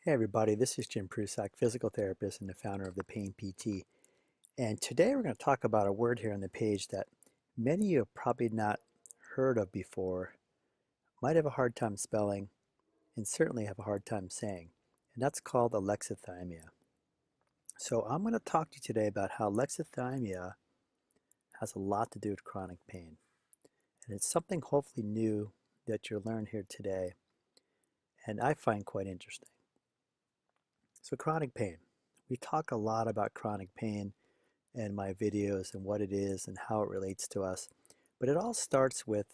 Hey everybody, this is Jim Prusak, physical therapist and the founder of the Pain PT. And today we're going to talk about a word here on the page that many of you have probably not heard of before, might have a hard time spelling, and certainly have a hard time saying. And that's called alexithymia. So I'm going to talk to you today about how alexithymia has a lot to do with chronic pain. And it's something hopefully new that you'll learn here today, and I find quite interesting. So chronic pain. We talk a lot about chronic pain in my videos and what it is and how it relates to us. But it all starts with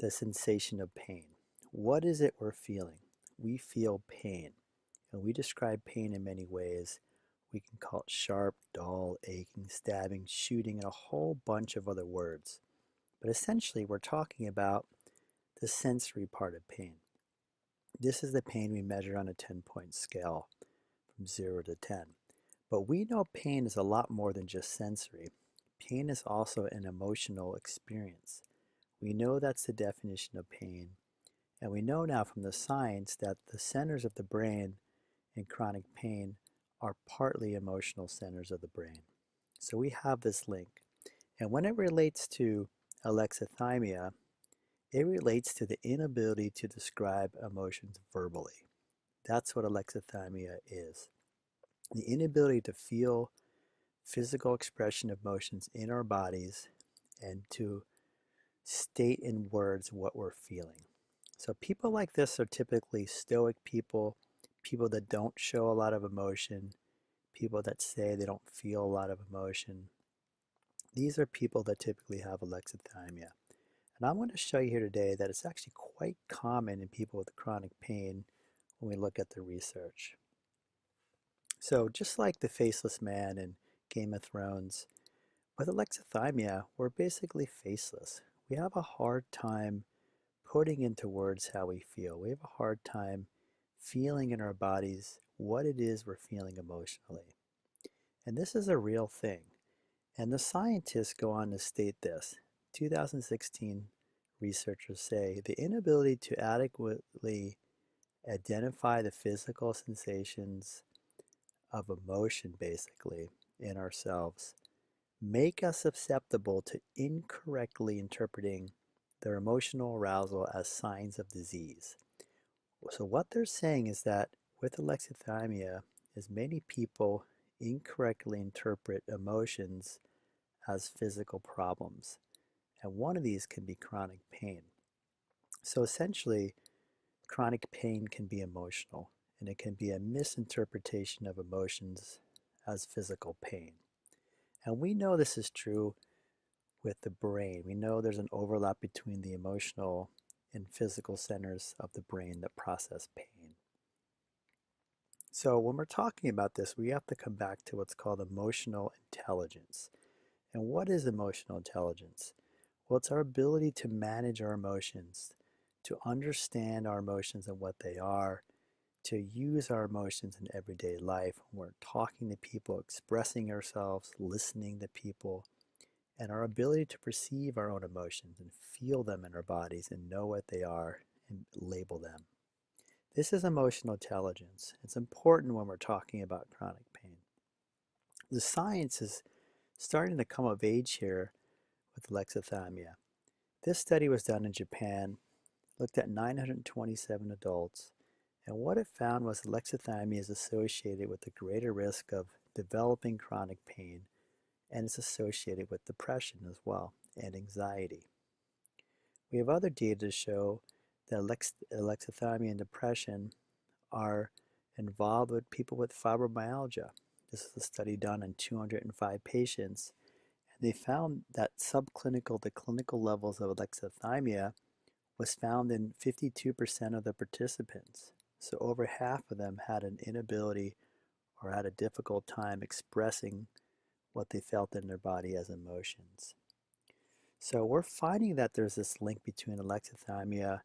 the sensation of pain. What is it we're feeling? We feel pain. And we describe pain in many ways. We can call it sharp, dull, aching, stabbing, shooting, and a whole bunch of other words. But essentially, we're talking about the sensory part of pain. This is the pain we measure on a 10-point scale from 0 to 10. But we know pain is a lot more than just sensory. Pain is also an emotional experience. We know that's the definition of pain, and we know now from the science that the centers of the brain in chronic pain are partly emotional centers of the brain. So we have this link. And when it relates to alexithymia, it relates to the inability to describe emotions verbally. That's what alexithymia is. The inability to feel physical expression of emotions in our bodies and to state in words what we're feeling. So people like this are typically stoic people, people that don't show a lot of emotion, people that say they don't feel a lot of emotion. These are people that typically have alexithymia. And I want to show you here today that it's actually quite common in people with chronic pain when we look at the research. So just like the faceless man in Game of Thrones, with alexithymia, we're basically faceless. We have a hard time putting into words how we feel. We have a hard time feeling in our bodies what it is we're feeling emotionally. And this is a real thing. And the scientists go on to state this. 2016 researchers say the inability to adequately identify the physical sensations of emotion, basically, in ourselves make us susceptible to incorrectly interpreting their emotional arousal as signs of disease. So what they're saying is that with alexithymia is many people incorrectly interpret emotions as physical problems. And one of these can be chronic pain. So essentially, chronic pain can be emotional, and it can be a misinterpretation of emotions as physical pain. And we know this is true with the brain. We know there's an overlap between the emotional and physical centers of the brain that process pain. So when we're talking about this, we have to come back to what's called emotional intelligence. And what is emotional intelligence? Well, it's our ability to manage our emotions, to understand our emotions and what they are, to use our emotions in everyday life when we're talking to people, expressing ourselves, listening to people, and our ability to perceive our own emotions and feel them in our bodies and know what they are and label them. This is emotional intelligence. It's important when we're talking about chronic pain. The science is starting to come of age here with alexithymia. This study was done in Japan, looked at 927 adults, and what it found was alexithymia is associated with a greater risk of developing chronic pain, and it's associated with depression as well and anxiety. We have other data to show that alexithymia and depression are involved with people with fibromyalgia. This is a study done on 205 patients, and they found that subclinical to clinical levels of alexithymia was found in 52% of the participants. So over half of them had an inability or had a difficult time expressing what they felt in their body as emotions. So we're finding that there's this link between alexithymia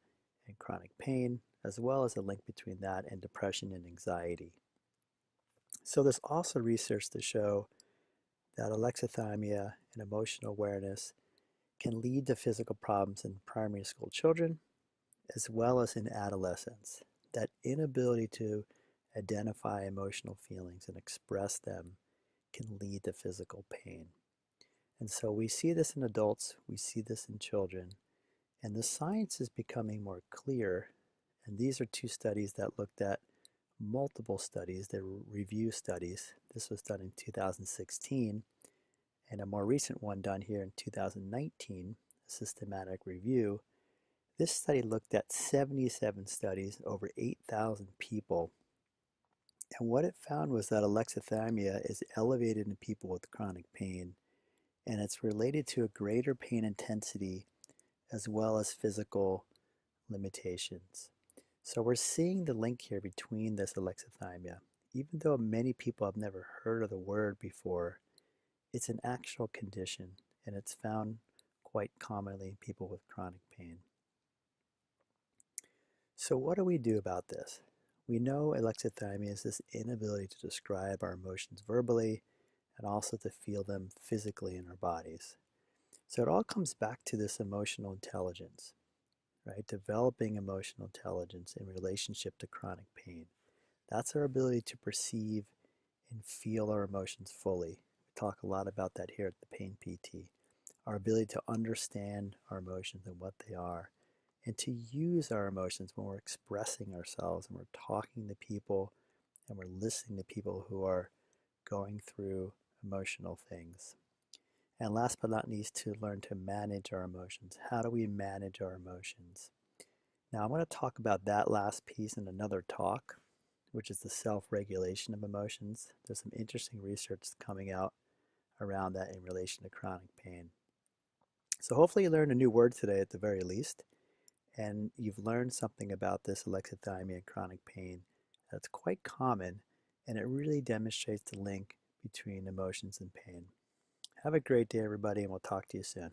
and chronic pain, as well as a link between that and depression and anxiety. So there's also research to show that alexithymia and emotional awareness can lead to physical problems in primary school children, as well as in adolescents. That inability to identify emotional feelings and express them can lead to physical pain. And so we see this in adults, we see this in children, and the science is becoming more clear. And these are two studies that looked at multiple studies. They're review studies. This was done in 2016, and a more recent one done here in 2019, a systematic review. This study looked at 77 studies, over 8,000 people, and what it found was that alexithymia is elevated in people with chronic pain, and it's related to a greater pain intensity as well as physical limitations. So we're seeing the link here between this alexithymia. Even though many people have never heard of the word before, it's an actual condition, and it's found quite commonly in people with chronic pain. So what do we do about this? We know alexithymia is this inability to describe our emotions verbally and also to feel them physically in our bodies. So it all comes back to this emotional intelligence, right? Developing emotional intelligence in relationship to chronic pain. That's our ability to perceive and feel our emotions fully. We talk a lot about that here at the Pain PT. Our ability to understand our emotions and what they are, and to use our emotions when we're expressing ourselves and we're talking to people and we're listening to people who are going through emotional things. And last but not least, to learn to manage our emotions. How do we manage our emotions? Now, I'm going to talk about that last piece in another talk, which is the self-regulation of emotions. There's some interesting research coming out around that in relation to chronic pain. So hopefully you learned a new word today at the very least, and you've learned something about this alexithymia and chronic pain that's quite common, and it really demonstrates the link between emotions and pain. Have a great day, everybody, and we'll talk to you soon.